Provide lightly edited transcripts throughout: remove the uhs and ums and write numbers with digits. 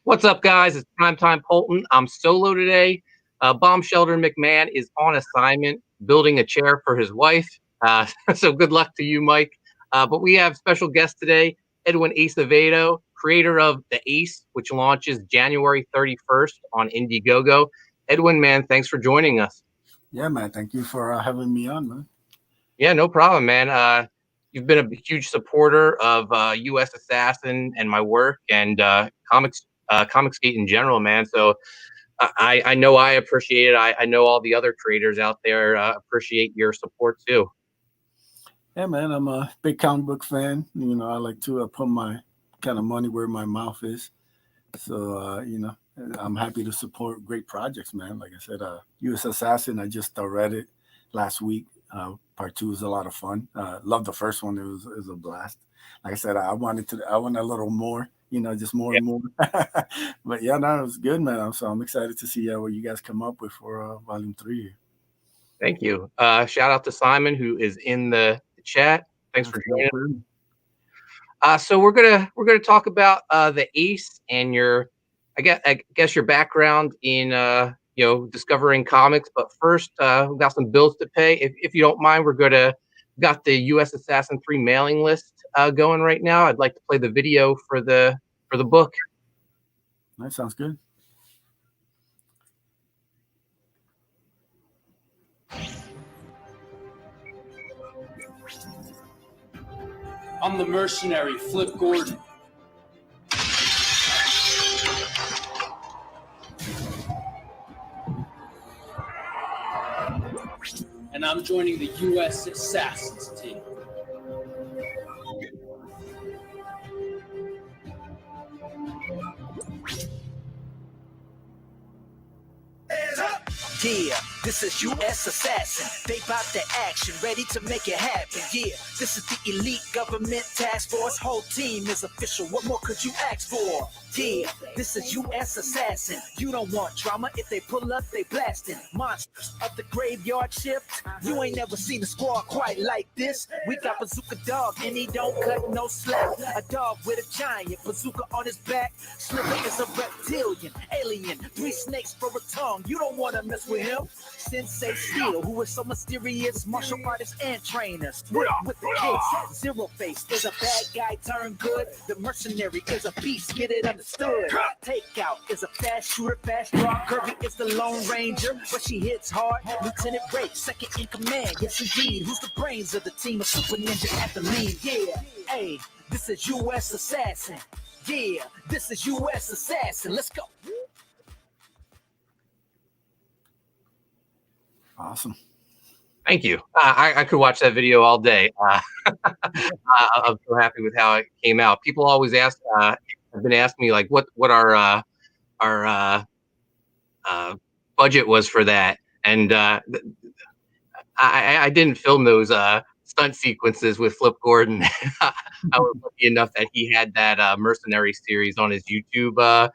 What's up, guys? It's Primetime Poulton. I'm solo today. Bomb Shelter McMahon is on assignment building a chair for his wife. So good luck to you, Mike. But we have special guest today, Edwin Acevedo, creator of The Ace, which launches January 31st on Indiegogo. Edwin, man, thanks for joining us. Yeah, man. Thank you for having me on, man. Yeah, no problem, man. You've been a huge supporter of USAssassin and my work and Comicsgate in general, man. So I know I appreciate it. I know all the other creators out there appreciate your support too. Yeah, man. I'm a big comic book fan. I like to put my kind of money where my mouth is. So, I'm happy to support great projects, man. Like I said, USAssassin, I just read it last week. Part two was a lot of fun. Loved the first one. It was a blast. Like I said, I want a little more, just more and more. But yeah, no, it was good, man. So I'm excited to see what you guys come up with for volume 3. Thank you. Shout out to Simon, who is in the chat. Thanks for joining. So we're gonna talk about the Ace and I guess your background in discovering comics. But first, we've got some bills to pay. If you don't mind, got the USAssassin 3 mailing list going right now. I'd like to play the video for the book. That sounds good. I'm the mercenary, Flip Gordon. And I'm joining the USAssassin's team. Yeah, this is USAssassin. They bout the action, ready to make it happen. Yeah, this is the elite government task force. Whole team is official. What more could you ask for? Yeah, this is USAssassin. You don't want drama. If they pull up, they blasting. Monsters of the graveyard shift. You ain't never seen a squad quite like this. We got Bazooka Dog, and he don't cut no slack. A dog with a giant bazooka on his back. Slipper is a reptilian, alien. 3 snakes for a tongue. You don't want to mess with him. Sensei Steel, who is so mysterious. Martial artists and trainers. With the kids, Zero Face is a bad guy turned good. The mercenary is a beast. Get it understood. Takeout is a fast shooter, fast draw. Kirby is the Lone Ranger, but she hits hard. Lieutenant Ray, second in command. Yes, indeed. Who's the brains of the team? A super ninja at the lead. Yeah, hey, this is USAssassin. Yeah, this is USAssassin. Let's go. Awesome. Thank you. I could watch that video all day. I'm so happy with how it came out. People always ask, have been asking me like what our budget was for that, and I didn't film those stunt sequences with Flip Gordon. I was lucky enough that he had that mercenary series on his YouTube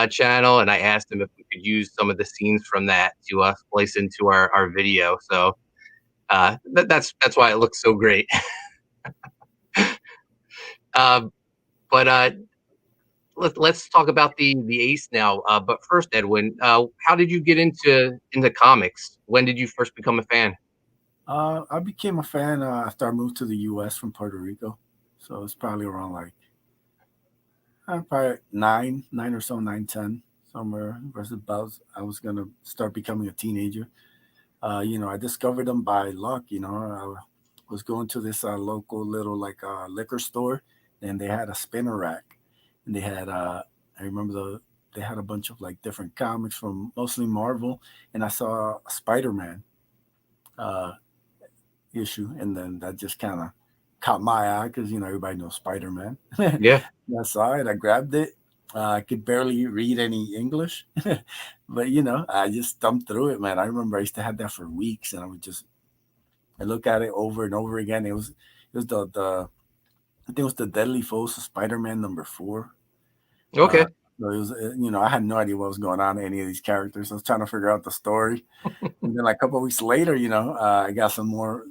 channel, and I asked him if we could use some of the scenes from that to splice into our video. So that's why it looks so great. But let's talk about the Ace now. But first, Edwin, how did you get into comics? When did you first become a fan? I became a fan after I moved to the U.S. from Puerto Rico. So it's probably around like probably 9 or so, 9, 10, somewhere. Versus about I was gonna start becoming a teenager. I discovered them by luck. I was going to this local little liquor store, and they had a spinner rack, and they had I remember they had a bunch of like different comics from mostly Marvel, and I saw a Spider-Man issue, and then that just kind of caught my eye because everybody knows Spider-Man. Yeah. I saw it, I grabbed it. I could barely read any English, but I just thumbed through it, man. I remember I used to have that for weeks, and I look at it over and over again. It was the I think it was the Deadly Foes of Spider-Man number 4. Okay. So it was, I had no idea what was going on in any of these characters. I was trying to figure out the story, and then like a couple of weeks later, I got some more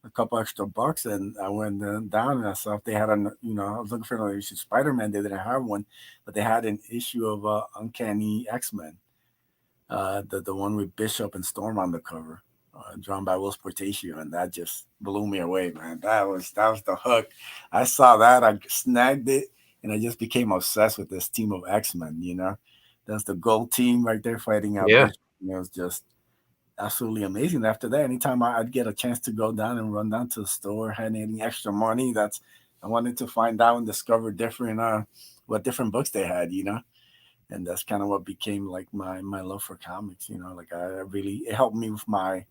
a couple extra bucks, and I went down and I saw if they had I was looking for another issue of Spider-Man. They didn't have one, but they had an issue of Uncanny X-Men, the one with Bishop and Storm on the cover, drawn by Will Portacio, and that just blew me away, man. That was the hook. I saw that, I snagged it, and I just became obsessed with this team of X-Men. That's the gold team right there fighting out Bishop. It was just absolutely amazing. After that, anytime I'd get a chance to go down and run down to the store, had any extra money, I wanted to find out and discover what different books they had, and that's kind of what became like my love for comics. Like it helped me with my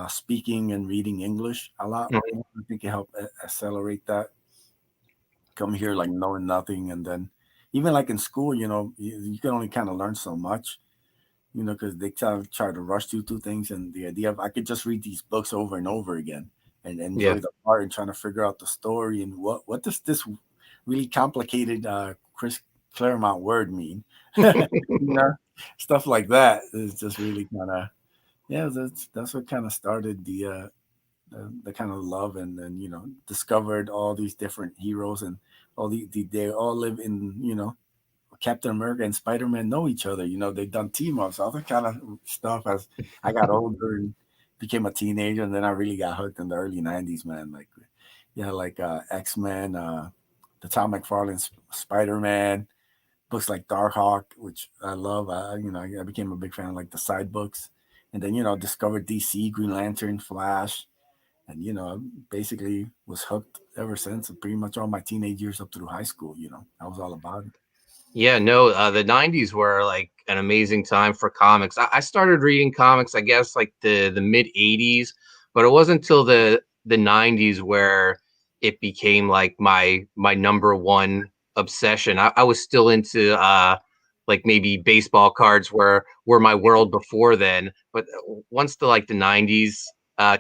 speaking and reading English a lot. Mhm. I think it helped accelerate that. Come here like knowing nothing, and then even like in school, you can only kind of learn so much. Because they try to rush you through things, and the idea of I could just read these books over and over again and enjoy the art and trying to figure out the story and what does this really complicated Chris Claremont word mean? Stuff like that is just really kind of that's what kind of started the kind of love, and then discovered all these different heroes, and they all live in Captain America and Spider-Man know each other. They've done team ups, all that kind of stuff. As I got older and became a teenager, and then I really got hooked in the early '90s, man. Like X-Men, the Tom McFarlane Spider-Man, books like Darkhawk, which I love. I became a big fan of like the side books, and then discovered DC, Green Lantern, Flash, and basically was hooked ever since. Pretty much all my teenage years up through high school. I was all about it. Yeah, no, the 90s were like an amazing time for comics. I started reading comics, I guess, like the mid 80s, but it wasn't until the 90s where it became like my number one obsession. I was still into like maybe baseball cards were my world before then, but once the 90s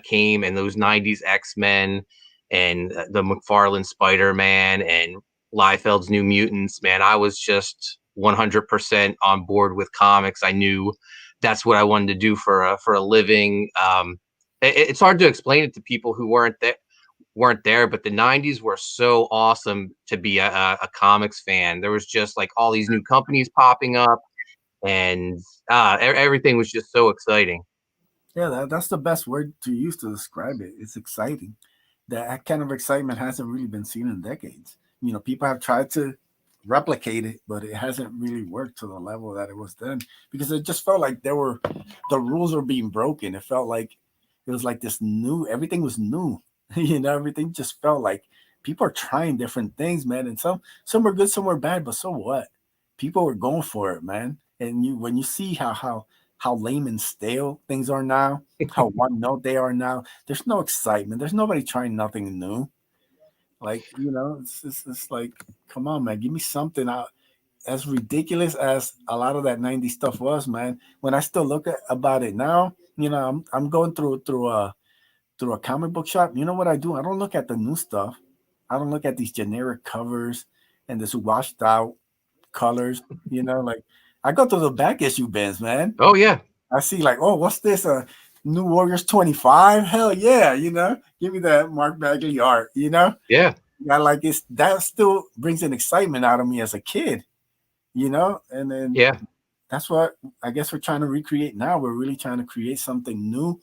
came, and those 90s X-Men and the McFarlane Spider-Man and Liefeld's New Mutants, man, I was just 100% on board with comics. I knew that's what I wanted to do for a living. It's hard to explain it to people who weren't there, but the 90s were so awesome to be a comics fan. There was just like all these new companies popping up, and everything was just so exciting. Yeah, that's the best word to use to describe it. It's exciting. That kind of excitement hasn't really been seen in decades. People have tried to replicate it, but it hasn't really worked to the level that it was then, because it just felt like the rules were being broken. It felt like it was like this everything was new. Everything just felt like people are trying different things, man. And some were good, some were bad, but so what? People were going for it, man. And when you see how lame and stale things are now, how one note they are now, there's no excitement. There's nobody trying nothing new. Like, it's like, come on, man, give me something out. As ridiculous as a lot of that 90s stuff was, man, when I still look about it now, I'm going through a comic book shop. You know what I do? I don't look at the new stuff. I don't look at these generic covers and this washed out colors. Like I go to the back issue bins, man. Oh yeah. I see like, oh, what's this? New Warriors 25? Hell yeah, give me that Mark Bagley art, Yeah. Like that still brings an excitement out of me as a kid, and then that's what I guess we're trying to recreate now. We're really trying to create something new.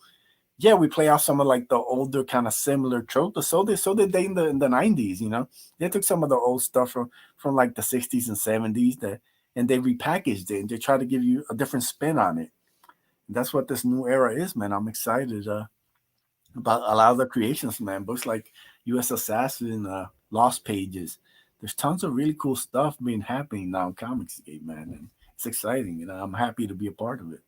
Yeah, we play off some of like the older kind of similar tropes. So did they in the 90s, They took some of the old stuff from like the 60s and 70s and they repackaged it and they try to give you a different spin on it. That's what this new era is, man. I'm excited about a lot of the creations, man. Books like USAssassin, Lost Pages. There's tons of really cool stuff happening now in Comicsgate, man. And it's exciting, I'm happy to be a part of it.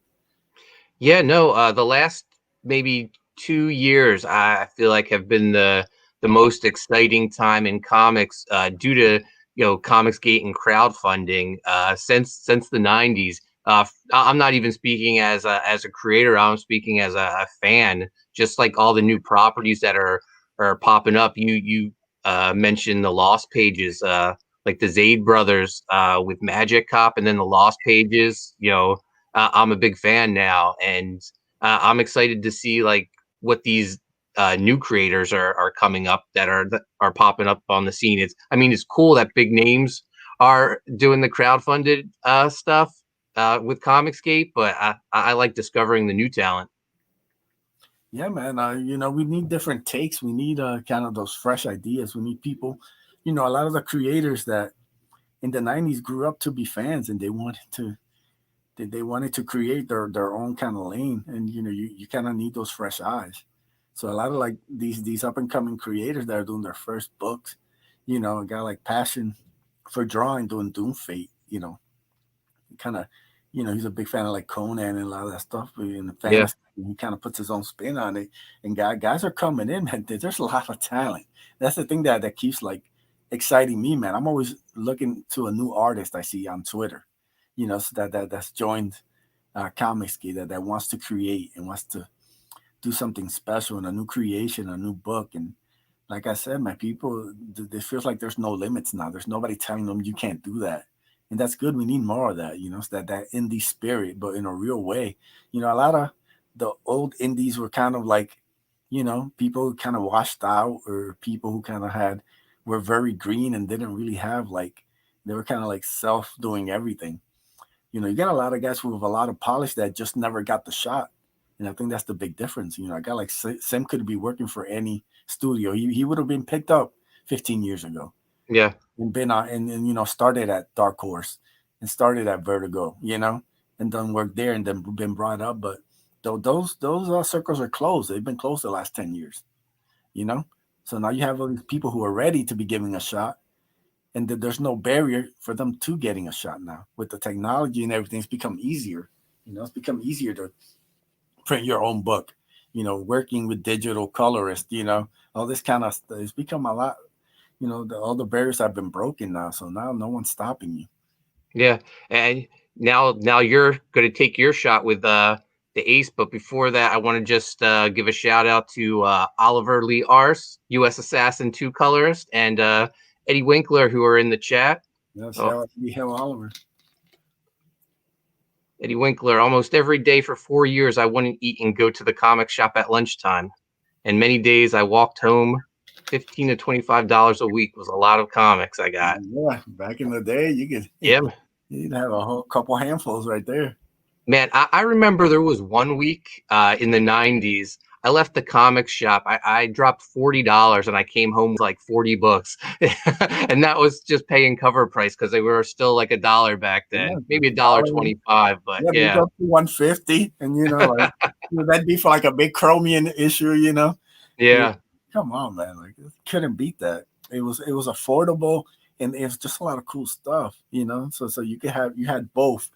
Yeah, no, the last maybe 2 years I feel like have been the most exciting time in comics due to Comicsgate and crowdfunding since the 90s. I'm not even speaking as a creator. I'm speaking as a fan. Just like all the new properties that are popping up. You mentioned the Lost Pages, like the Zaid brothers with Magic Cop, and then the Lost Pages. I'm a big fan now, and I'm excited to see like what these new creators are coming up that are popping up on the scene. It's cool that big names are doing the crowdfunded stuff with Comicsgate, but I like discovering the new talent. Yeah, man. We need different takes. We need kind of those fresh ideas. We need people. A lot of the creators that in the '90s grew up to be fans, and they wanted to create their own kind of lane, and you kind of need those fresh eyes. So a lot of like these up and coming creators that are doing their first books, a guy like Passion for drawing doing Doom Fate, kind of, he's a big fan of like Conan and a lot of that stuff. In the fantasy, he kind of puts his own spin on it, and guys are coming in, man. There's a lot of talent. That's the thing that keeps like exciting me, man. I'm always looking to a new artist I see on Twitter, so that's joined Comicsgate that wants to create and wants to do something special and a new creation, a new book. And like I said, my people, it feels like there's no limits now. There's nobody telling them you can't do that. And that's good. We need more of that, so that indie spirit, but in a real way. A lot of the old indies were kind of like, people kind of washed out, or people who kind of were very green and didn't really have like, they were kind of like self doing everything. You got a lot of guys with a lot of polish that just never got the shot. And I think that's the big difference. A guy like Sim could be working for any studio. He would have been picked up 15 years ago. Yeah. And been on and started at Dark Horse and started at Vertigo, and done work there and then been brought up. But those circles are closed. They've been closed the last 10 years, So now you have all these people who are ready to be giving a shot, and there's no barrier for them to getting a shot now. With the technology and everything, it's become easier. It's become easier to print your own book, working with digital colorists, all this kind of stuff. It's become a lot. All the barriers have been broken now, so now no one's stopping you. Yeah, and now you're going to take your shot with the Ace, but before that, I want to just give a shout out to Oliver Lee Ars, USAssassin 2 colorist, and Eddie Winkler, who are in the chat. Yes, hello, Oliver. Eddie Winkler, almost every day for 4 years, I wouldn't eat and go to the comic shop at lunchtime, and many days I walked home. $15 to $25 a week was a lot of comics I got. Yeah, back in the day, you'd have a whole couple handfuls right there. Man, I remember there was 1 week in the 90s. I left the comic shop. I dropped $40 and I came home with like 40 books. And that was just paying cover price because they were still like $1 back then. Maybe $1.25, but yeah. Up to $1.50, and that'd be for like a big Chromium issue, Yeah. Come on, man! Like, couldn't beat that. It was affordable, and it was just a lot of cool stuff, So you had both.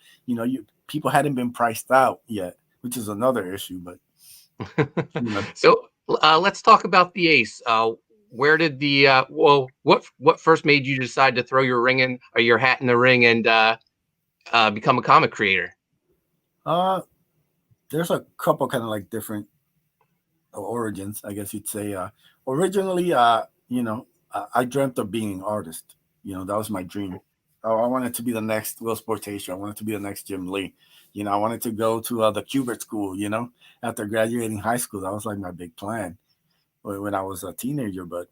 People hadn't been priced out yet, which is another issue. But so let's talk about the Ace. Where did the what first made you decide to throw your hat in the ring and become a comic creator? There's a couple kind of like different origins, I guess you'd say. Originally, I dreamt of being an artist. That was my dream. I wanted to be the next Will Sportation. I wanted to be the next Jim Lee. I wanted to go to the Kubert School, after graduating high school. That was like my big plan when I was a teenager. But,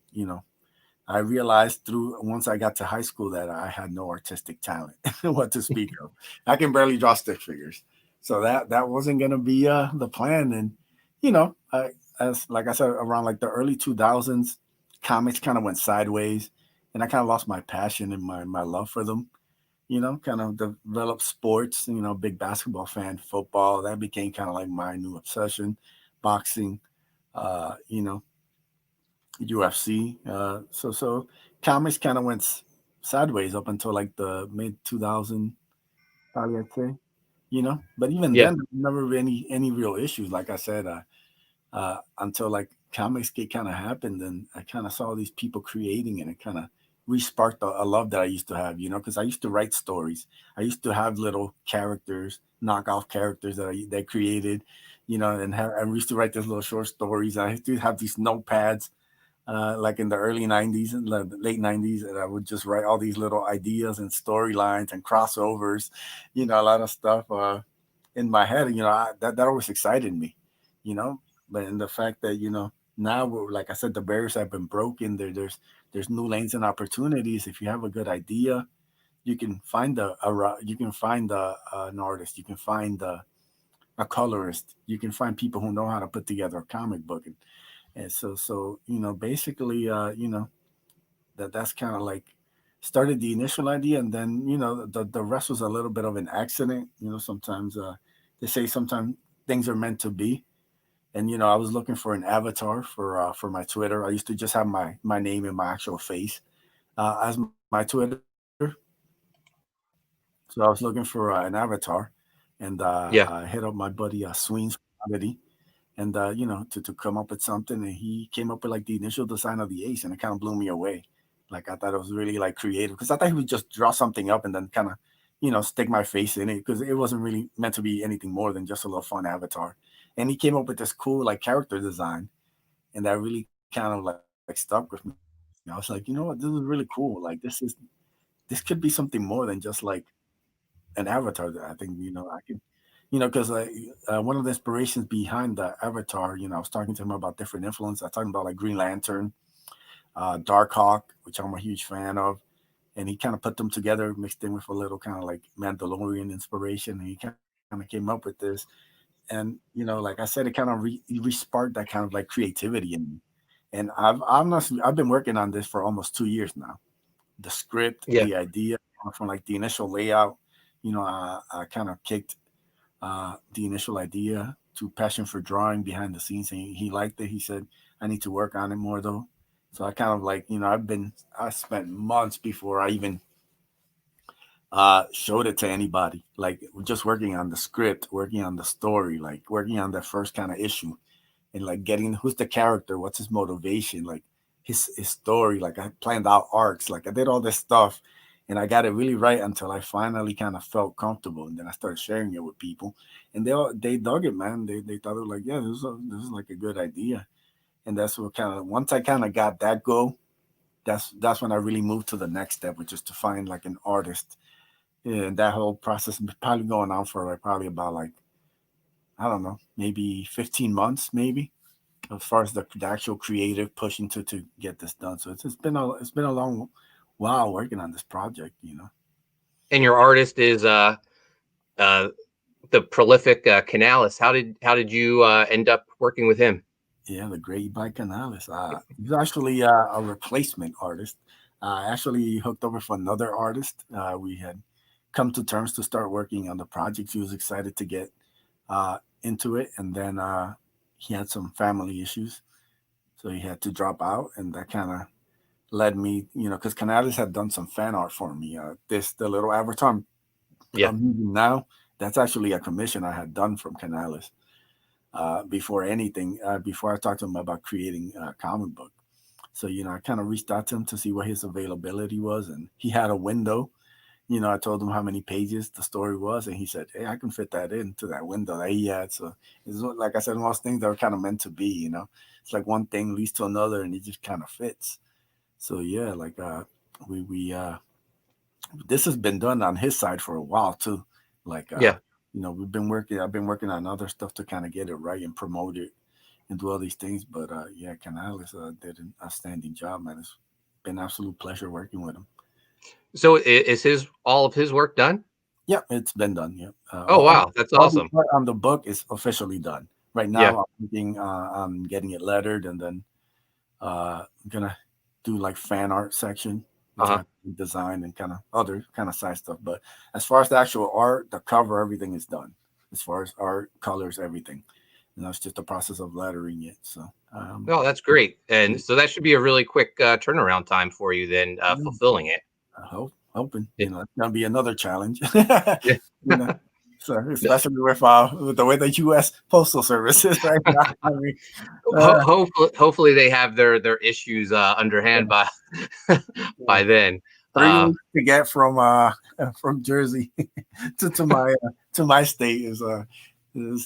I realized once I got to high school that I had no artistic talent, what to speak of. I can barely draw stick figures. So that wasn't going to be the plan. And, like I said, around like the early 2000s, comics kind of went sideways, and I kind of lost my passion and my love for them. Kind of developed sports. Big basketball fan, football. That became kind of like my new obsession. Boxing, UFC. So comics kind of went sideways up until like the mid 2000s, probably I'd say. But even then, there never been any real issues. Like I said, until like Comicsgate kind of happened, and I kind of saw these people creating, and it kind of re-sparked a love that I used to have, because I used to write stories. I used to have little characters, knockoff characters that they created, and I used to write these little short stories. I used to have these notepads, like in the early 90s and late 90s, and I would just write all these little ideas and storylines and crossovers, a lot of stuff in my head. That always excited me, but in the fact that, now, like I said, the barriers have been broken. There's new lanes and opportunities. If you have a good idea, you can find an artist. You can find a colorist. You can find people who know how to put together a comic book, and so basically, that's kind of like started the initial idea, and then the rest was a little bit of an accident. Sometimes they say sometimes things are meant to be. And I was looking for an avatar for my Twitter. I used to just have my name and my actual face as my Twitter. So I was looking for an avatar, and Yeah. I hit up my buddy Sween's Comedy, and to come up with something. And he came up with like the initial design of the ace, and it kind of blew me away. Like I thought it was really like creative, because I thought he would just draw something up and then kind of stick my face in it, because it wasn't really meant to be anything more than just a little fun avatar. And he came up with this cool like character design, and that really kind of like stuck with me. I was like, you know what, this is really cool. Like this could be something more than just like an avatar. That I think I could, because one of the inspirations behind the avatar, I was talking to him about different influences. I was talking about like Green Lantern, Dark Hawk, which I'm a huge fan of, and he kind of put them together, mixed in with a little kind of like Mandalorian inspiration, and he kind of came up with this. And like I said, it kind of re-sparked that kind of like creativity in me. And I've been working on this for almost 2 years now. The script, Yeah. the idea, from like the initial layout, I kind of kicked the initial idea to passion for drawing behind the scenes, and he liked it. He said, I need to work on it more though. So I kind of like, I spent months before I even showed it to anybody. Like just working on the script, working on the story, like working on the first kind of issue, and like getting who's the character, what's his motivation, like his story. Like I planned out arcs, like I did all this stuff, and I got it really right until I finally kind of felt comfortable, and then I started sharing it with people, and they dug it, man. They thought it was like, yeah, this is like a good idea. And that's what kind of, once I kind of got that go, that's when I really moved to the next step, which is to find like an artist. And that whole process is probably going on for like probably about like, I don't know, maybe 15 months, maybe, as far as the actual creative pushing to get this done. So it's been a long while working on this project. And your artist is the prolific Canales. How did you end up working with him? Yeah, the great Mike Canales. He's actually a replacement artist. Actually hooked over for another artist. We had come to terms to start working on the project. He was excited to get into it, and then he had some family issues, so he had to drop out, and that kind of led me, because Canales had done some fan art for me. The little avatar Yeah. I'm using now, that's actually a commission I had done from Canales. Before anything, before I talked to him about creating a comic book. So, I kind of reached out to him to see what his availability was, and he had a window. I told him how many pages the story was, and he said, hey, I can fit that into that window that he had. So it's like I said, one of those things that are kind of meant to be. It's like one thing leads to another, and it just kind of fits. So yeah, like we this has been done on his side for a while too. Like Yeah. I've been working on other stuff to kind of get it right and promote it and do all these things. But yeah, Canales did an outstanding job, man. It's been an absolute pleasure working with him. So is all of his work done? Yeah, it's been done. Yeah. Oh wow, that's All the awesome. part on the book is officially done. Right Yeah. now, I'm thinking on getting it lettered, and then I'm gonna do like fan art section, which I Uh-huh. have to design and kind of other kind of side stuff. But as far as the actual art, the cover, everything is done. As far as art, colors, everything. It's just the process of lettering it. So Oh, that's great. And so that should be a really quick turnaround time for you then, yeah, fulfilling it. hoping Yeah. it's gonna be another challenge. Yeah. you know, so especially with the way the U.S. Postal Service is right now. I mean, Hopefully they have their issues underhand by by then. 3 weeks to get from Jersey to my state is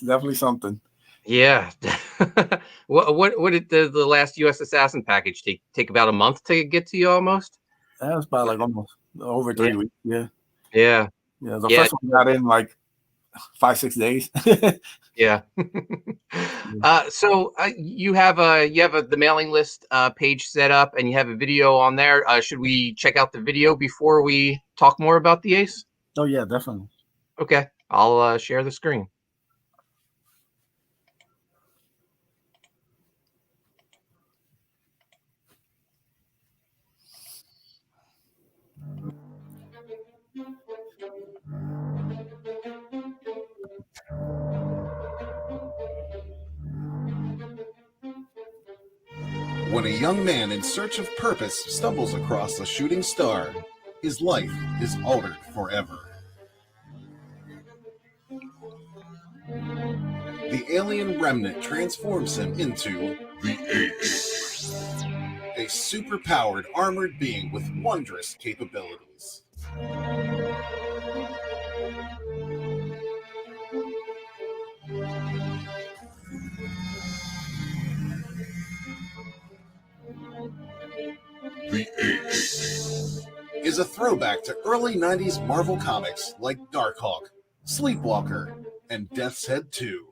definitely something. Yeah. What did the last U.S. Assassin package take about a month to get to you almost? That was about like almost over 3 weeks. Yeah, Yeah. yeah. The Yeah. first one got in like 5-6 days. Yeah. So you have the mailing list page set up, and you have a video on there. Should we check out the video before we talk more about the Ace? Oh yeah, definitely. Okay, I'll share the screen. When a young man in search of purpose stumbles across a shooting star, his life is altered forever. The alien remnant transforms him into the Ace, a super-powered armored being with wondrous capabilities. The Ace is a throwback to early 90s Marvel comics like Darkhawk, Sleepwalker, and Death's Head 2.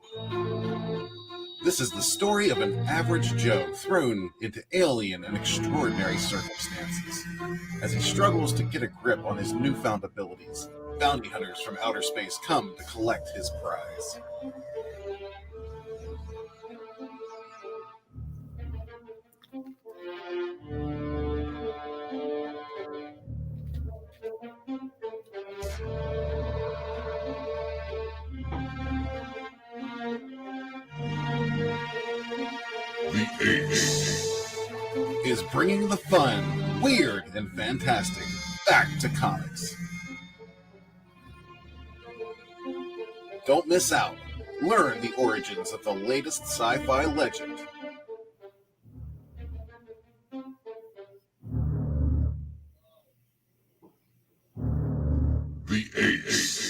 This is the story of an average Joe thrown into alien and extraordinary circumstances. As he struggles to get a grip on his newfound abilities, bounty hunters from outer space come to collect his prize. The Ace is bringing the fun, weird, and fantastic back to comics. Don't miss out. Learn the origins of the latest sci-fi legend. The Ace.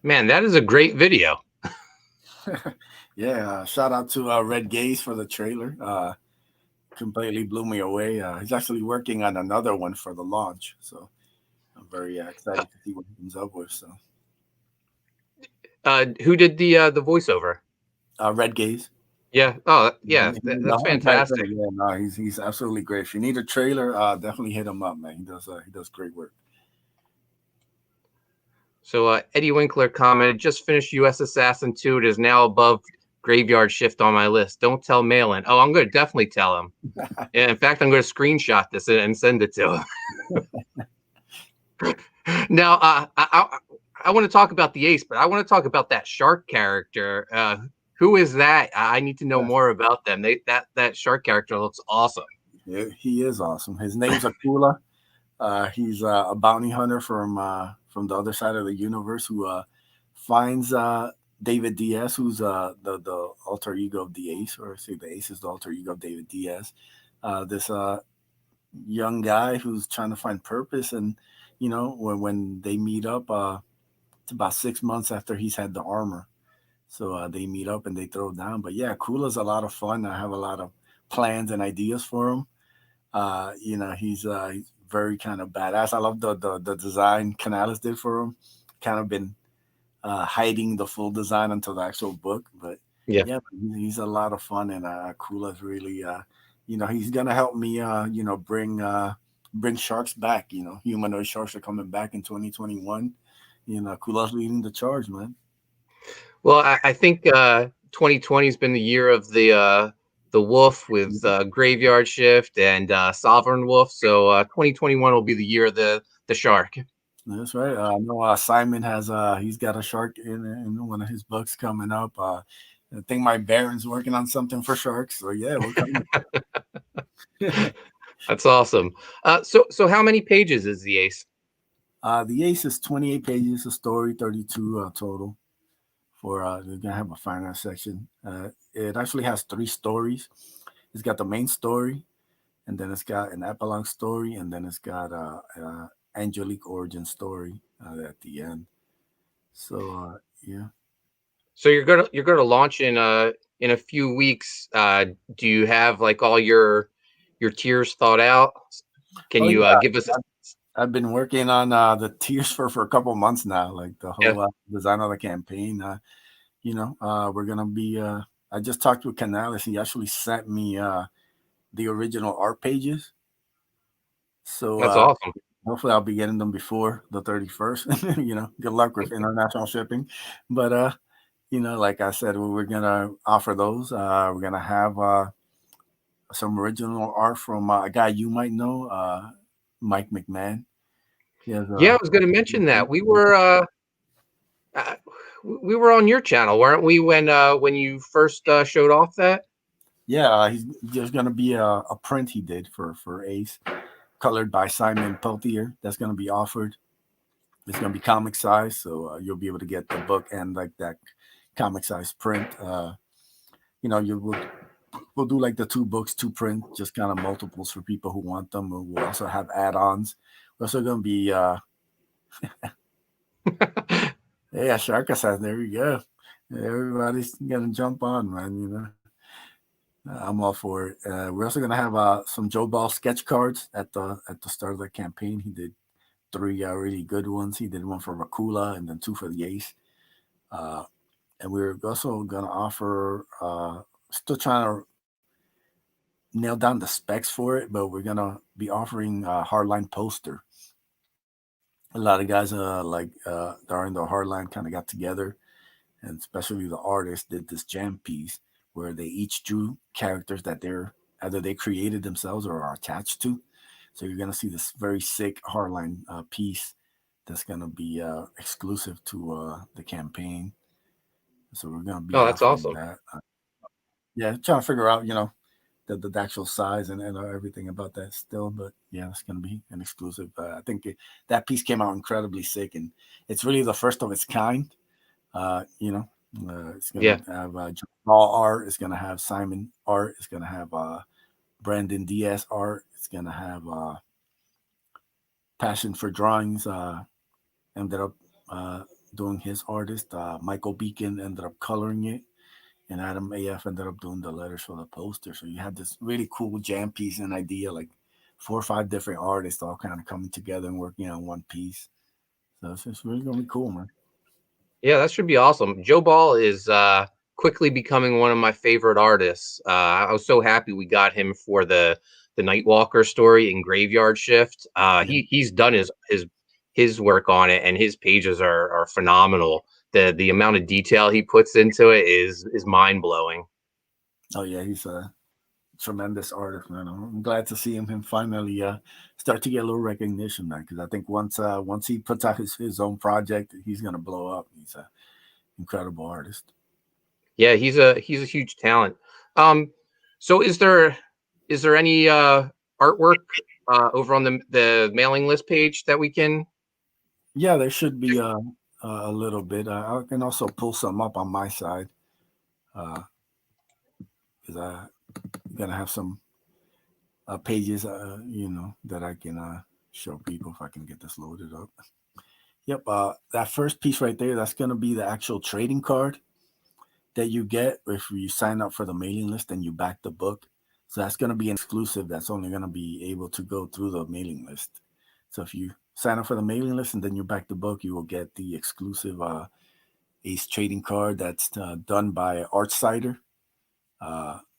Man, that is a great video. Yeah, shout out to Red Gaze for the trailer. Completely blew me away. He's actually working on another one for the launch, so I'm very excited to see what he comes up with. So, Who did the voiceover? Red Gaze. Yeah. Oh, yeah. That's fantastic. Yeah, no, he's absolutely great. If you need a trailer, definitely hit him up, man. He does great work. So Eddie Winkler commented, just finished USAssassin 2. It is now above Graveyard Shift on my list. Don't tell Malin. Oh, I'm going to definitely tell him. Yeah, in fact, I'm going to screenshot this and send it to him. Now, I want to talk about the Ace, but I want to talk about that shark character. Who is that? I need to know more about them. That shark character looks awesome. Yeah, he is awesome. His name's Akula. He's a bounty hunter from the other side of the universe who finds David Diaz, who's the alter ego of the Ace, or say the Ace is the alter ego of David Diaz. This young guy who's trying to find purpose, and when they meet up, it's about 6 months after he's had the armor. So they meet up and they throw down. But yeah, Kula's a lot of fun. I have a lot of plans and ideas for him. He's very kind of badass. I love the design Canales did for him. Kind of been hiding the full design until the actual book. But yeah, he's a lot of fun, and Kula's really, he's gonna help me, bring sharks back. Humanoid sharks are coming back in 2021. Kula's leading the charge, man. Well, I think 2020 has been the year of the wolf with Graveyard Shift and Sovereign Wolf. So 2021 will be the year of the shark. That's right. I know Simon has he's got a shark in one of his books coming up. I think my Baron's working on something for sharks. So yeah, we're coming. That's awesome. So how many pages is the Ace? The Ace is 28 pages, a story, 32 total. They're gonna have a finance section. It actually has 3 stories. It's got the main story, and then it's got an epilogue story, and then it's got Angelique origin story at the end. So yeah. So you're gonna launch in a few weeks. Do you have like all your tiers thought out? Can Oh you yeah. give us a I've been working on the tiers for a couple months now, like the yeah, whole design of the campaign. We're gonna be. I just talked with Canales. He actually sent me the original art pages. So that's awesome. hopefully I'll be getting them before the 31st. Good luck with international shipping. But like I said, we're gonna offer those. We're gonna have some original art from a guy you might know, Mike McMahon. He has Yeah, I was going to mention that uh, we were on your channel, weren't we? When you first showed off that. there's gonna be a print he did for Ace, colored by Simon Peltier. That's gonna be offered. It's gonna be comic size, so you'll be able to get the book and like that comic size print. We'll do like the 2 books, 2 print, just kind of multiples for people who want them. We'll also have add-ons. We're also gonna be yeah, Shark Assassin. There we go. Everybody's gonna jump on, man. I'm all for it. We're also gonna have some Joe Ball sketch cards at the start of the campaign. He did 3 really good ones. He did one for Rakula and then 2 for the Ace. And we're also gonna offer. Still trying to nail down the specs for it, but we're gonna be offering a hardline poster. A lot of guys during the hardline kind of got together, and especially the artists did this jam piece where they each drew characters that they're either they created themselves or are attached to. So you're gonna see this very sick hardline piece that's gonna be exclusive to the campaign. So we're gonna be Oh, that's offering awesome. that. Yeah, trying to figure out the actual size and everything about that still, but yeah, it's gonna be an exclusive. I think that piece came out incredibly sick, and it's really the first of its kind. It's Yeah. gonna have Raw art. It's gonna have Simon art. It's gonna have Brandon Diaz art. It's gonna have Passion for Drawings. Ended up doing his artist. Michael Beacon ended up coloring it, and Adam AF ended up doing the letters for the poster. So you had this really cool jam piece and idea, like 4 or 5 different artists all kind of coming together and working on one piece. So it's really gonna be cool, man. Yeah, that should be awesome. Joe Ball is quickly becoming one of my favorite artists. I was so happy we got him for the Nightwalker story in Graveyard Shift. He's done his work on it, and his pages are phenomenal. The amount of detail he puts into it is mind blowing. Oh yeah, he's a tremendous artist, man. I'm glad to see him finally start to get a little recognition, man. Because I think once he puts out his own project, he's gonna blow up. He's an incredible artist. Yeah, he's a huge talent. So is there any artwork over on the mailing list page that we can? Yeah, there should be a little bit. I can also pull some up on my side because I'm gonna have some pages, that I can show people if I can get this loaded up. Yep, that first piece right there, that's gonna be the actual trading card that you get if you sign up for the mailing list and you back the book. So that's gonna be an exclusive. That's only gonna be able to go through the mailing list. So if you sign up for the mailing list and then you back the book, you will get the exclusive Ace trading card that's done by Artsider.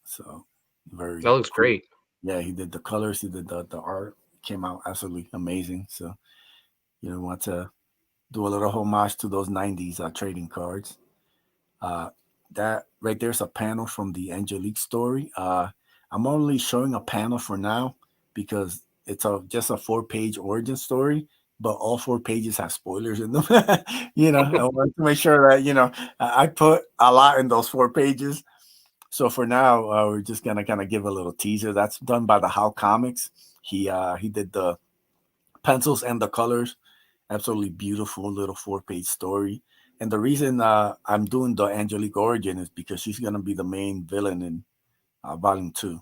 So That very looks cool. great. Yeah, he did the colors, he did the art. Came out absolutely amazing. So want to do a little homage to those '90s trading cards. Uh, that right there's a panel from the Angelique story. I'm only showing a panel for now because it's just a 4-page origin story, but all 4 pages have spoilers in them. I want to make sure that I put a lot in those 4 pages. So for now, we're just gonna kind of give a little teaser. That's done by the How Comics. He did the pencils and the colors. Absolutely beautiful little 4-page story. And the reason I'm doing the Angelique origin is because she's gonna be the main villain in Volume 2.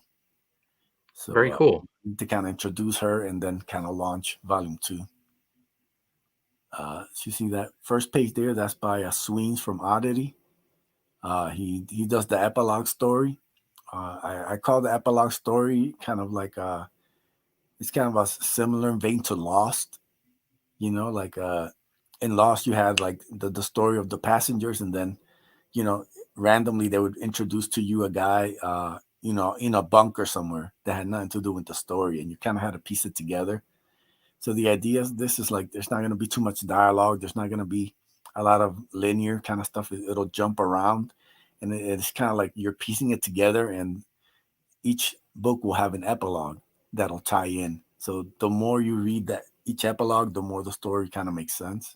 So Very cool. to kind of introduce her and then kind of launch Volume 2. you see that first page there? That's by Sweens from Oddity. He does the epilogue story. I call the epilogue story kind of like it's kind of a similar vein to Lost. Like in Lost you had like the story of the passengers, and then randomly they would introduce to you a guy in a bunker somewhere that had nothing to do with the story, and you kind of had to piece it together. So the idea is this is like there's not going to be too much dialogue. There's not going to be a lot of linear kind of stuff. It'll jump around, and it's kind of like you're piecing it together, and each book will have an epilogue that'll tie in. So the more you read that each epilogue, the more the story kind of makes sense.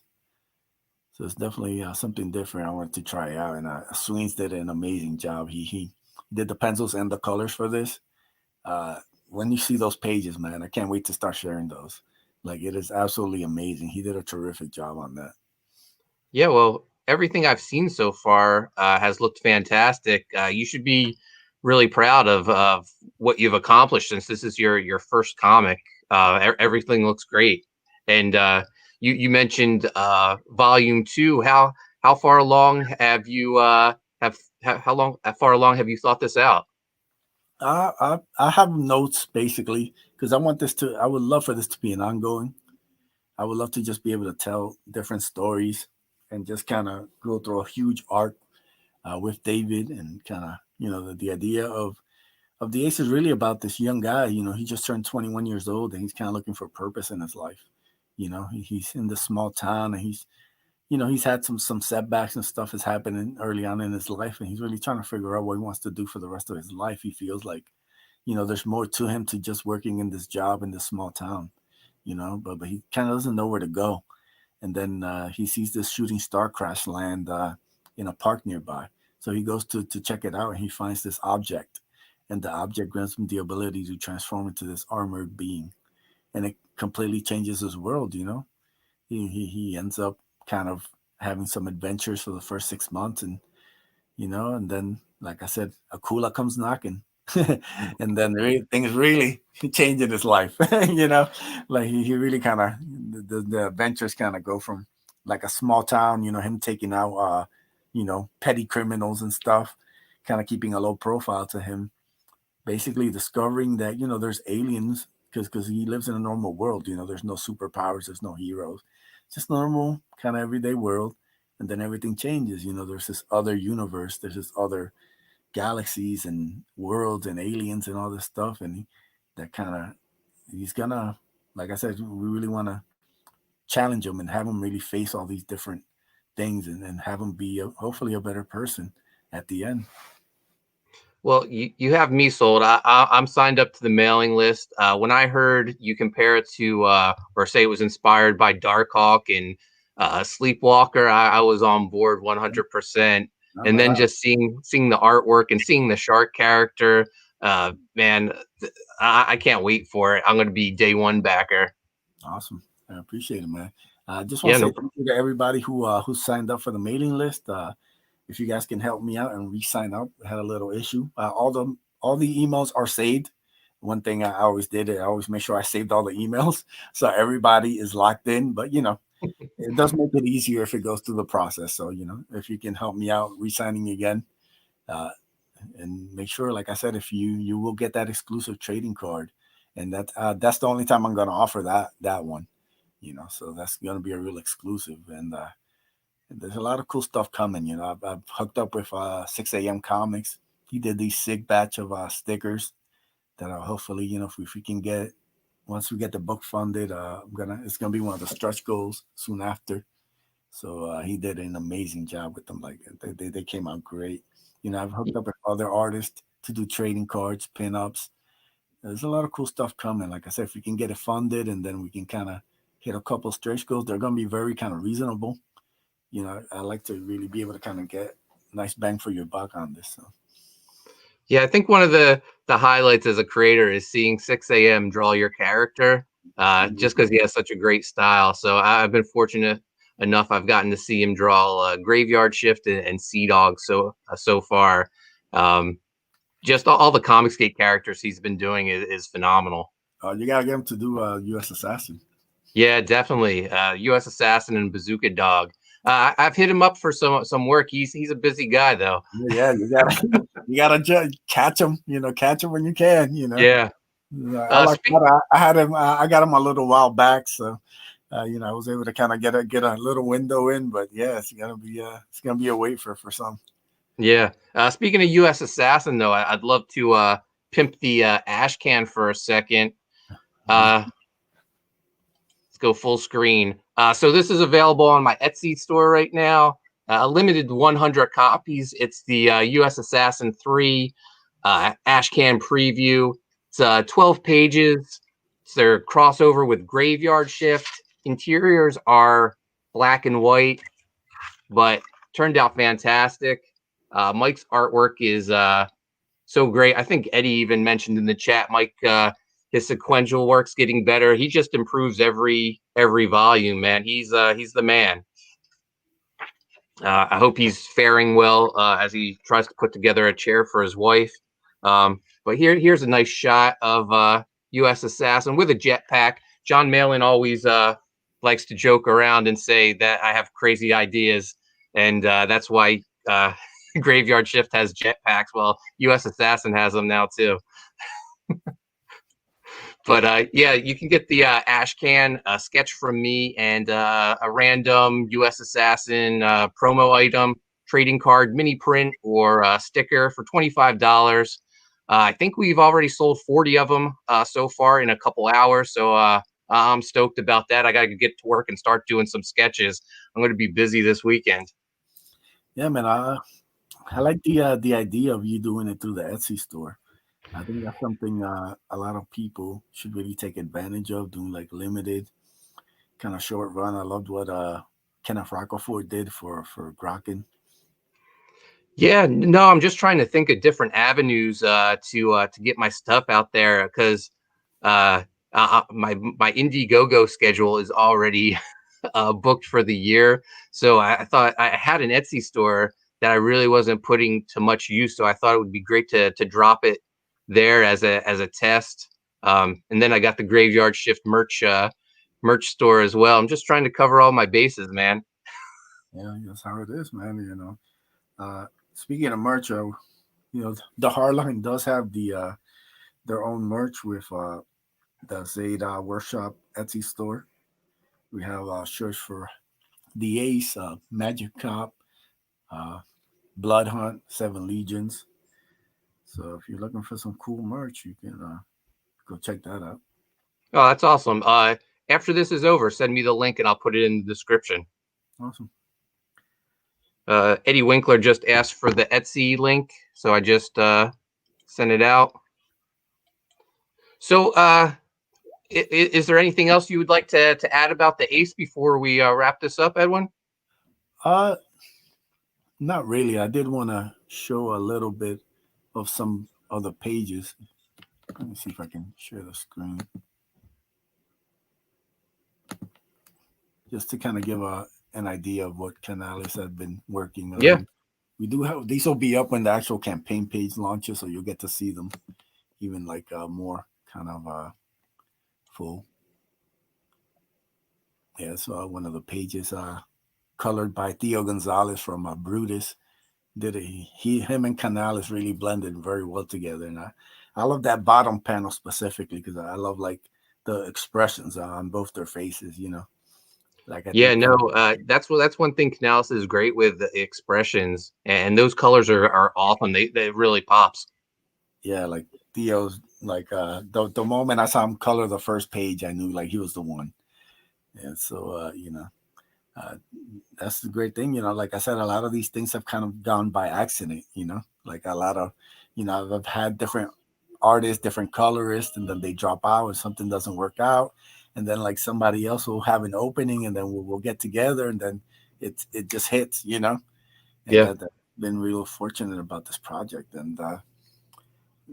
So it's definitely something different I wanted to try out, and Sweens did an amazing job. He did the pencils and the colors for this. When you see those pages, man, I can't wait to start sharing those. Like, it is absolutely amazing. He did a terrific job on that. Yeah, well, everything I've seen so far has looked fantastic. You should be really proud of what you've accomplished since this is your first comic. Everything looks great, and you mentioned volume 2. How far along have you how far along have you thought this out? I have notes basically because I would love for this to be an ongoing. I would love to just be able to tell different stories and just kind of go through a huge arc with David, and kind of the idea of the Ace is really about this young guy. He just turned 21 years old, and he's kind of looking for purpose in his life. He's in this small town, and he's had some setbacks and stuff is happening early on in his life, and he's really trying to figure out what he wants to do for the rest of his life. He feels like, there's more to him to just working in this job in this small town, but he kind of doesn't know where to go. And then he sees this shooting star crash land in a park nearby. So he goes to check it out, and he finds this object, and the object grants him the ability to transform into this armored being, and it completely changes his world. He ends up kind of having some adventures for the first 6 months, and and then, like I said, Akula comes knocking, and then things really change in his life. Like he really kind of the adventures kind of go from like a small town, him taking out petty criminals and stuff, kind of keeping a low profile, to him basically discovering that there's aliens, because he lives in a normal world. There's no superpowers, there's no heroes, just normal kind of everyday world. And then everything changes. There's this other universe, there's this other galaxies and worlds and aliens and all this stuff, and he's gonna, like I said, we really want to challenge him and have him really face all these different things, and have him be hopefully a better person at the end. Well, you have me sold. I'm signed up to the mailing list. When I heard you compare it to or say it was inspired by Darkhawk and Sleepwalker, I was on board 100%. And then just seeing the artwork and seeing the shark character, man, I can't wait for it. I'm going to be day one backer. Awesome. I appreciate it, man. I just want to say thank you to everybody who signed up for the mailing list. If you guys can help me out and re-sign up, I had a little issue. All the emails are saved. One thing I always did, I always make sure I saved all the emails, so everybody is locked in. But it does make it easier if it goes through the process. So if you can help me out re-signing again, and make sure, like I said, if you will get that exclusive trading card, and that's the only time I'm going to offer that one. So that's going to be a real exclusive, and there's a lot of cool stuff coming. I've hooked up with 6 a.m. Comics. He did these sick batch of stickers that hopefully, if we can get, once we get the book funded, it's gonna be one of the stretch goals soon after. So he did an amazing job with them. Like they came out great. I've hooked up with other artists to do trading cards, pinups. There's a lot of cool stuff coming. Like I said, if we can get it funded, and then we can kind of hit a couple stretch goals, they're gonna be very kind of reasonable. I like to really be able to kind of get a nice bang for your buck on this. So. Yeah, I think one of the highlights as a creator is seeing 6 a.m. draw your character, just because he has such a great style. So I've been fortunate enough. I've gotten to see him draw Graveyard Shift and Sea Dog so far. Just all the Comicsgate characters he's been doing is phenomenal. You gotta get him to do USAssassin. Yeah, definitely. USAssassin and Bazooka Dog. I've hit him up for some work. He's a busy guy though. Yeah, you gotta catch him. Catch him when you can. Yeah. I like Speak. that. I had him. I got him a little while back, so I was able to kind of get a little window in. But yeah, it's gonna be a wait for some. Yeah. Speaking of USAssassin though, I'd love to pimp the ash can for a second. Let's go full screen. So this is available on my Etsy store right now. A limited 100 copies. It's the USAssassin 3 ash can preview. It's 12 pages. It's their crossover with Graveyard Shift. Interiors are black and white, but turned out fantastic. Mike's artwork is so great. I think Eddie even mentioned in the chat, Mike, his sequential work's getting better. He just improves every volume, man. He's the man. I hope he's faring well as he tries to put together a chair for his wife. But here's a nice shot of USAssassin with a jetpack. John Malin always likes to joke around and say that I have crazy ideas, and that's why Graveyard Shift has jetpacks. Well, USAssassin has them now too. But yeah, you can get the ash can sketch from me and a random USAssassin promo item, trading card, mini print, or sticker for $25. I think we've already sold 40 of them so far in a couple hours. So I'm stoked about that. I got to get to work and start doing some sketches. I'm going to be busy this weekend. Yeah, man. I like the idea of you doing it through the Etsy store. I think that's something a lot of people should really take advantage of, doing like limited kind of short run. I loved what Kenneth Rocafort did for Grokken. Yeah, no, I'm just trying to think of different avenues to get my stuff out there because my Indiegogo schedule is already booked for the year. So I thought I had an Etsy store that I really wasn't putting to much use. So I thought it would be great to drop it there as a test. And then I got the Graveyard Shift merch store as well. I'm just trying to cover all my bases, man. Yeah, that's how it is, man. Speaking of merch, the Hardline does have their own merch with the Zeta Workshop Etsy store. We have shirts for the Ace, Magic Cop, Blood Hunt, Seven Legions. So if you're looking for some cool merch, you can go check that out. Oh, that's awesome. After this is over, send me the link and I'll put it in the description. Awesome. Eddie Winkler just asked for the Etsy link, so I just sent it out. So is there anything else you would like to add about the Ace before we wrap this up, Edwin? Not really. I did want to show a little bit of some other pages. Let me see if I can share the screen. Just to kind of give an idea of what Canales have been working on. Yeah. We do have, these will be up when the actual campaign page launches, so you'll get to see them even like more kind of full. Yeah, so one of the pages colored by Theo Gonzalez from Brutus. Him and Canales really blended very well together, and I love that bottom panel specifically because I love like the expressions on both their faces, Like that's one thing Canales is great with, the expressions, and those colors are awesome. They really pops. Yeah, like Theo's like the moment I saw him color the first page, I knew like he was the one. And so that's the great thing, like I said, a lot of these things have kind of gone by accident, like a lot of, I've had different artists, different colorists, and then they drop out and something doesn't work out. And then like somebody else will have an opening and then we'll get together and then it just hits, And Yeah. I've been real fortunate about this project. And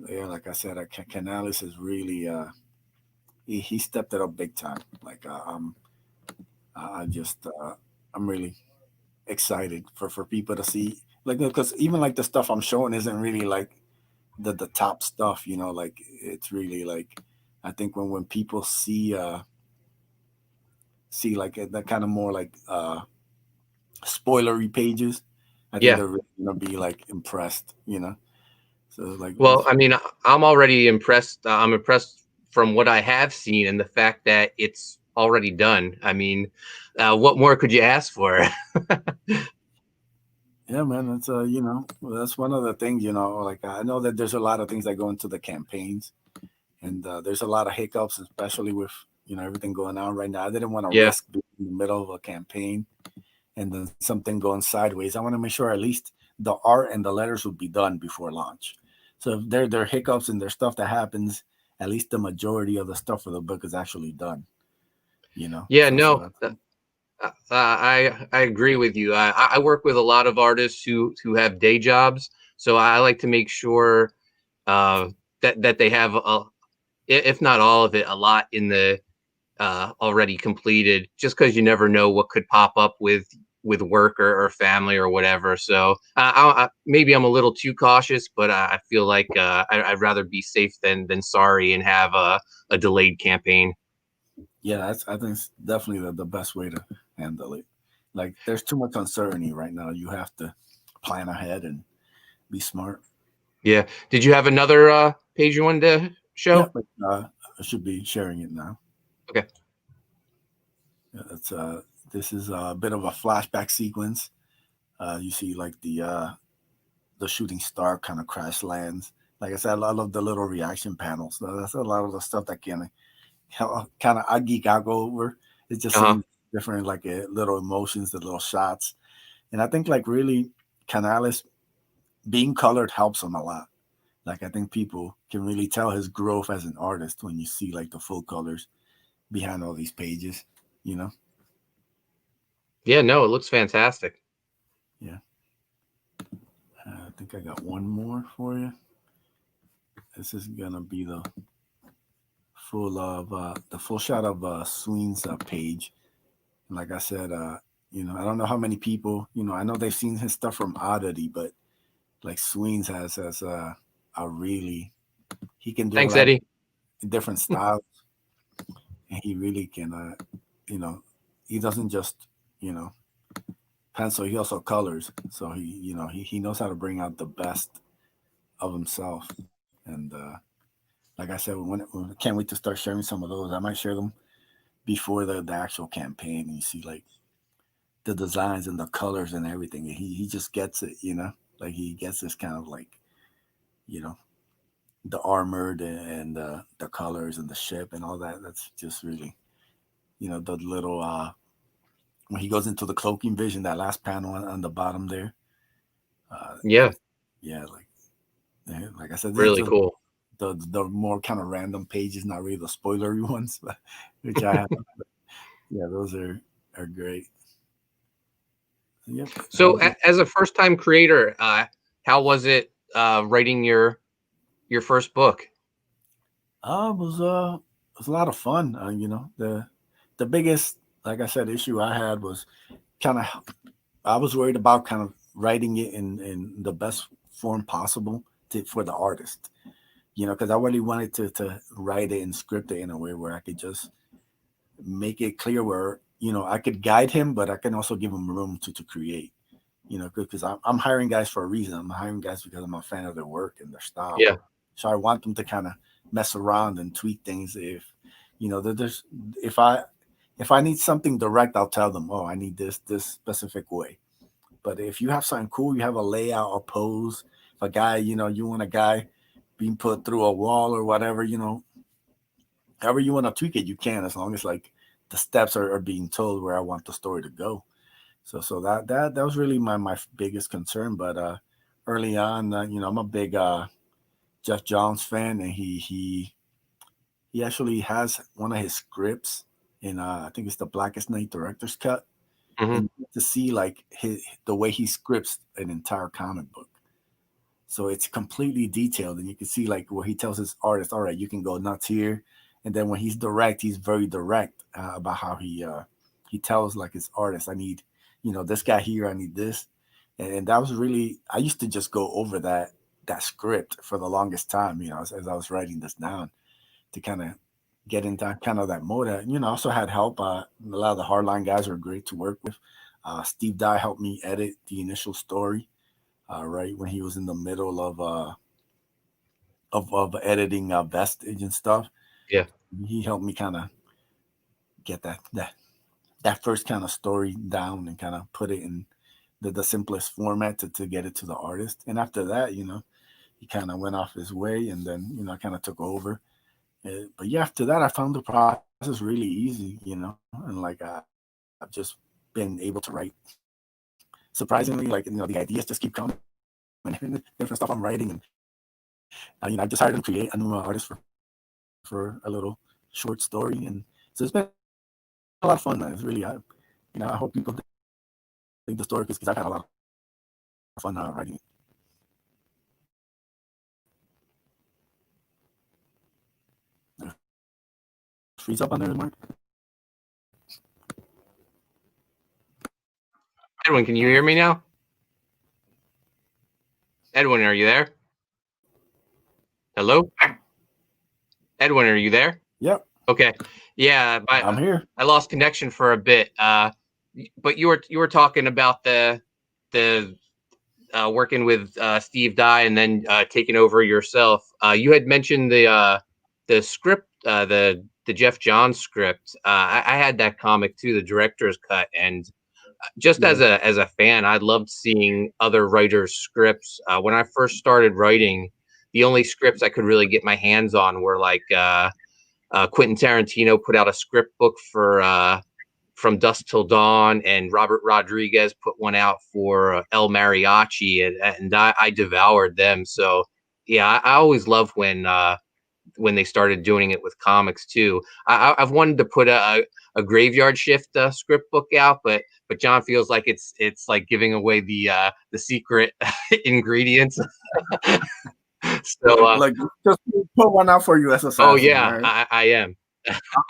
yeah, like I said, Canales is really, he stepped it up big time. Like I'm really excited for people to see, like, because even like the stuff I'm showing isn't really like the top stuff, like it's really like, I think when people see see like the kind of more like spoilery pages, I think Yeah. they're really gonna be like impressed, So like, Well, I mean, I'm already impressed. I'm impressed from what I have seen and the fact that it's already done. I mean, what more could you ask for? yeah, man, that's that's one of the things, like I know that there's a lot of things that go into the campaigns, and there's a lot of hiccups, especially with everything going on right now. I didn't want to Yeah. risk being in the middle of a campaign and then something going sideways. I want to make sure at least the art and the letters would be done before launch. So if there are hiccups and there's stuff that happens, at least the majority of the stuff for the book is actually done. Yeah, So no, I agree with you. I work with a lot of artists who have day jobs, so I like to make sure that they have if not all of it, a lot in the already completed. Just because you never know what could pop up with work or family or whatever. So maybe I'm a little too cautious, but I feel like I'd rather be safe than sorry and have a delayed campaign. yeah, I think it's definitely the best way to handle it. Like there's too much uncertainty right now. You have to plan ahead and be smart. Yeah. Did you have another page you wanted to Yeah, show? but I should be sharing it now. Okay. Yeah, that's this is a bit of a flashback sequence. You see like the shooting star kind of crash lands. Like I said, I love the little reaction panels. That's a lot of the stuff that kind of I geek out go over. It's just Uh-huh. seeing different like little emotions, the little shots, and I think like really Canales being colored helps him a lot. Like I think people can really tell his growth as an artist when you see like the full colors behind all these pages. You know? Yeah, no, it looks fantastic. Yeah. I think I got one more for you. This is gonna be the full shot of Sween's page. And like I said, I don't know how many people, I know they've seen his stuff from Oddity, but like Sween's has a really he can do a Thanks, lot of Eddie. different styles, and he really can, you know, he doesn't just you know pencil, he also colors. So he knows how to bring out the best of himself, and like I said, when I can't wait to start sharing some of those. I might share them before the actual campaign, and you see like the designs and the colors and everything. And he just gets it, like he gets this kind of like, you know, the armored and the colors and the ship and all that. That's just really, the little when he goes into the cloaking vision, that last panel on the bottom there. Yeah, Yeah, like I said, this is really just cool. the more kind of random pages, not really the spoilery ones, which I have. Yeah, those are great. Yep. So, as a first-time creator, how was it writing your first book? It was a lot of fun. The biggest, like I said, issue I had was kind of I was worried about kind of writing it in the best form possible for the artist. Because I really wanted to write it and script it in a way where I could just make it clear where I could guide him, but I can also give him room to create. Because I'm hiring guys for a reason. I'm hiring guys because I'm a fan of their work and their style. Yeah. So I want them to kind of mess around and tweak things. There's if I need something direct, I'll tell them, oh, I need this specific way. But if you have something cool, you have a layout, a pose. If a guy, you want a guy being put through a wall or whatever, however you want to tweak it, you can, as long as like the steps are being told where I want the story to go. So that was really my biggest concern. But early on, I'm a big Jeff Johns fan, and he actually has one of his scripts in I think it's the Blackest Night director's cut, Hmm. and you get to see like the way he scripts an entire comic book. So it's completely detailed, and you can see like where he tells his artist, "All right, you can go nuts here," and then when he's direct, he's very direct about how he tells like his artist, "I need, this guy here, I need this," and that was really I used to just go over that script for the longest time, as I was writing this down to kind of get into kind of that mode. I also had help. A lot of the hardline guys are great to work with. Steve Dye helped me edit the initial story, right when he was in the middle of editing Vestige and stuff. Yeah. He helped me kind of get that first kind of story down and kind of put it in the simplest format to get it to the artist. And after that, he kind of went off his way, and then I kind of took over. But yeah, after that, I found the process really easy, and like I've just been able to write surprisingly, like the ideas just keep coming and different stuff I'm writing, and I just hired to create a new artist for a little short story, and so it's been a lot of fun, man. It's really, I hope people think the story, because I've had a lot of fun writing it. Freeze up on there, Mark. Edwin, can you hear me now? Edwin, are you there? Hello? Edwin, are you there? Yep. Okay. Yeah, I'm here. I lost connection for a bit. But you were talking about the working with Steve Dye and then taking over yourself. You had mentioned the script, the Jeff Johns script. I had that comic too, the director's cut, and just as a fan, I loved seeing other writers' scripts. When I first started writing, the only scripts I could really get my hands on were like Quentin Tarantino put out a script book for From Dusk Till Dawn, and Robert Rodriguez put one out for El Mariachi, and I devoured them. So yeah, I always love when they started doing it with comics too. I've wanted to put a Graveyard Shift script book out, but John feels like it's like giving away the secret ingredients. So like just put one out for USAssassin. Oh yeah, right? I am.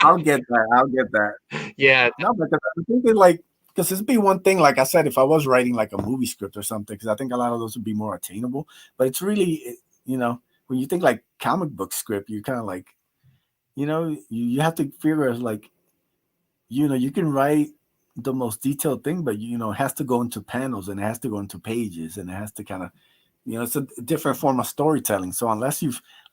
I'll get that. Yeah. No, because I'm thinking because it'd be one thing, like I said, if I was writing like a movie script or something, because I think a lot of those would be more attainable. But it's really, when you think like comic book script, you kind of like, you have to figure like, you can write the most detailed thing, but it has to go into panels, and it has to go into pages, and it has to kind of, it's a different form of storytelling. So unless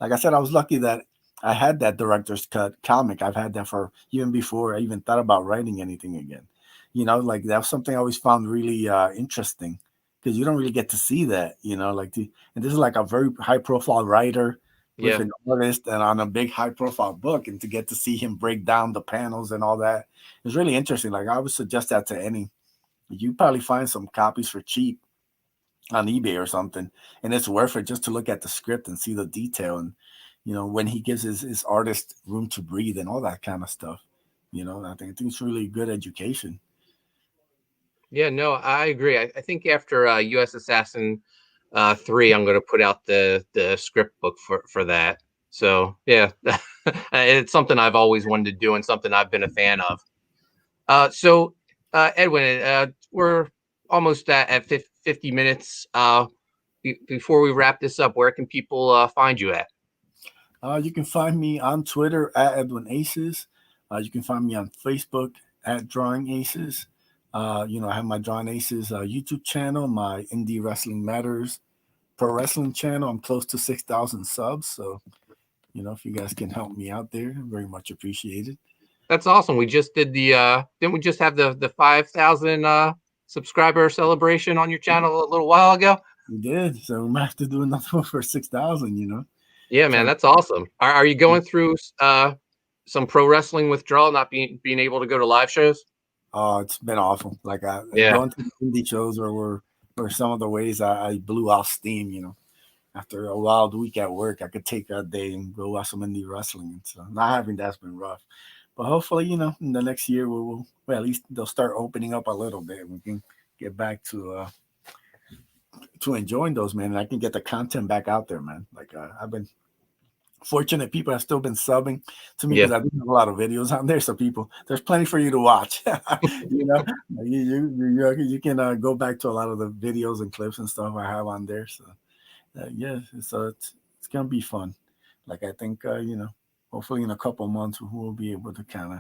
like I said, I was lucky that I had that director's cut comic. I've had that for even before I even thought about writing anything again. Like that was something I always found really interesting, because you don't really get to see that, and this is like a very high profile writer with an artist and on a big high profile book, and to get to see him break down the panels and all that is really interesting. Like I would suggest that to any. You probably find some copies for cheap on eBay or something, and it's worth it just to look at the script and see the detail, and when he gives his artist room to breathe and all that kind of stuff. I think it's really good education. Yeah, no, I agree. I think after USAssassin 3, I'm going to put out the script book for that. So yeah, it's something I've always wanted to do, and something I've been a fan of. So Edwin, we're almost at 50 minutes. Before we wrap this up, where can people find you at? You can find me on Twitter at Edwin Aces. You can find me on Facebook at Drawing Aces. I have my Drawing Aces YouTube channel, my Indie Wrestling Matters Pro Wrestling channel. I'm close to 6,000 subs. So, if you guys can help me out there, very much appreciated. That's awesome. We just did didn't we just have the 5,000 subscriber celebration on your channel a little while ago? We did. So we might have to do another one for 6,000, Yeah, man, that's awesome. Are you going through some pro wrestling withdrawal, not being able to go to live shows? Oh, it's been awful. Like going to indie shows were some of the ways I blew off steam, After a wild week at work, I could take a day and go watch some indie wrestling. And so not having that's been rough. But hopefully, in the next year, well, at least they'll start opening up a little bit. We can get back to enjoying those, man. And I can get the content back out there, man. Like I've been fortunate. People have still been subbing to me because I do have a lot of videos on there. So there's plenty for you to watch. You can go back to a lot of the videos and clips and stuff I have on there. So so it's gonna be fun. Like I think hopefully in a couple months we'll be able to kind of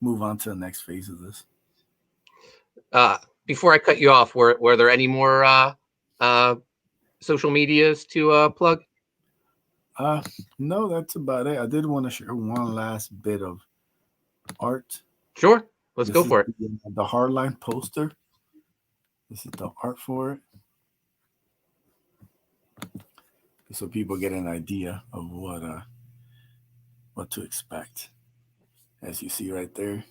move on to the next phase of this. Before I cut you off, were there any more social medias to plug? No, that's about it. I did want to share one last bit of art. Sure, let's go for it. The Hardline poster. This is the art for it, so people get an idea of what to expect. As you see right there.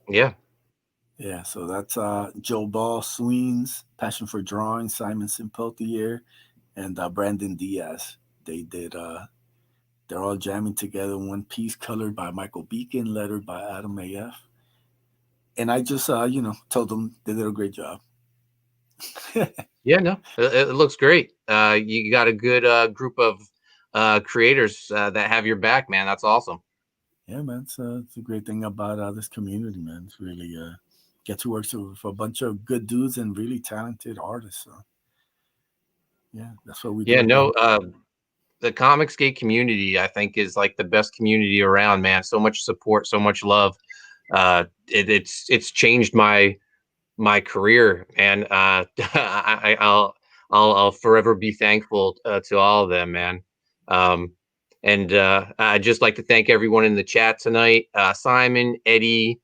Yeah. Yeah, so that's Joe Ball Sweens, Passion for Drawing, Simon Simpeltier, and Brandon Diaz. They did they're all jamming together in one piece, colored by Michael Beacon, lettered by Adam AF. And I just told them they did a great job. Yeah, no, it looks great. You got a good group of creators that have your back, man. That's awesome. Yeah, man, it's a great thing about this community, man. It's really get to work with a bunch of good dudes and really talented artists. So yeah, that's what we do. Yeah, no, the Comicsgate community, I think, is like the best community around, man. So much support, so much love. It's changed my career, and I'll forever be thankful to all of them, man. And I'd just like to thank everyone in the chat tonight. Simon, Eddie,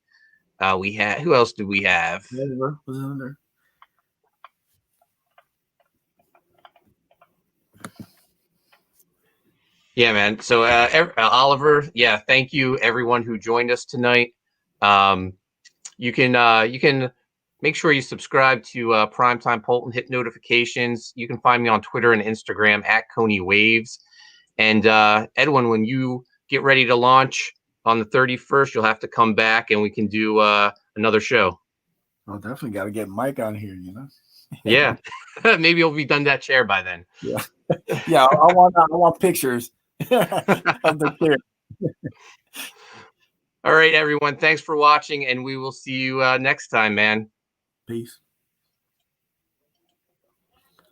we had, who else did we have? Oliver was in there. Yeah, man. So Oliver, yeah, thank you everyone who joined us tonight. You can make sure you subscribe to Primetime Poulton, hit notifications. You can find me on Twitter and Instagram at Coney Waves. And Edwin, when you get ready to launch on the 31st, you'll have to come back and we can do another show. Oh, definitely got to get Mike on here, Yeah, maybe you'll be done that chair by then. Yeah, yeah. I want pictures of the chair. All right, everyone. Thanks for watching, and we will see you next time, man. Peace.